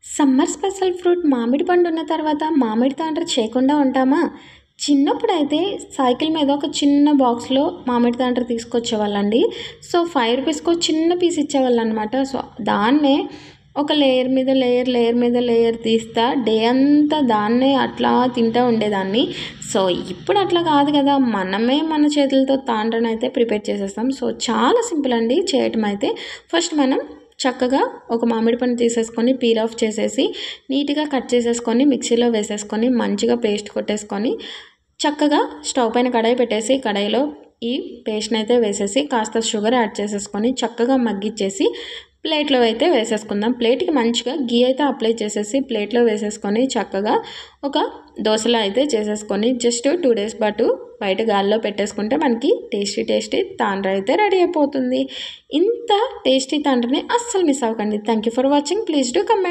Summer special fruit మామిడి పండు ఉన్న తర్వాత మామిడి తాండ్ర చేయకుండా ఉంటామా? చిన్నప్పుడైతే సైకిల్ మీద ఒక చిన్న బాక్స్‌లో మామిడి తాండ్ర తీసుకొచ్చేవాళ్ళండి. సో, రూ. 5కో చిన్న పీస్ ఇచ్చేవాళ్ళనమాట. సో, దాన్నే ఒక లేయర్ మీద లేయర్, లేయర్ మీద లేయర్ తీస్తా డే అంతా దాన్నే అట్లా తింటా ఉండేదాన్ని. సో, ఇప్పుడు అట్లా కాదు కదా! మనమే మన చేతులతో తాండ్రనైతే ప్రిపేర్ చేసేస్తాం. సో, చాలా సింపుల్ అండి చేయటం అయితే. ఫస్ట్ మనం చక్కగా ఒక మామిడి పండు తీసేసుకొని పీల్ ఆఫ్ చేసేసి నీట్‌గా కట్ చేసేసుకొని మిక్సీలో వేసేసుకొని మంచిగా పేస్ట్ కొట్టేసుకొని చక్కగా స్టవ్ పైన కడాయి పెట్టేసి కడాయిలో ఈ పేస్ట్‌ని అయితే వేసేసి కాస్త షుగర్ యాడ్ చేసేసుకొని చక్కగా మగ్గిచ్చేసి ప్లేట్‌లో అయితే వేసేసుకుందాం. ప్లేట్‌కి మంచిగా ఘీ అయితే అప్లై చేసేసి ప్లేట్‌లో వేసేసుకొని చక్కగా ఒక దోసలా అయితే చేసేసుకొని జస్ట్ 2 డేస్ పాటు బయట గాలిలో పెట్టేసుకుంటే మనకి టేస్టీ తాండ్ర అయితే రెడీ అయిపోతుంది. ఇంత టేస్టీ తాండ్రని అస్సలు మిస్ అవ్వకండి. Thank you for watching. Please do comment.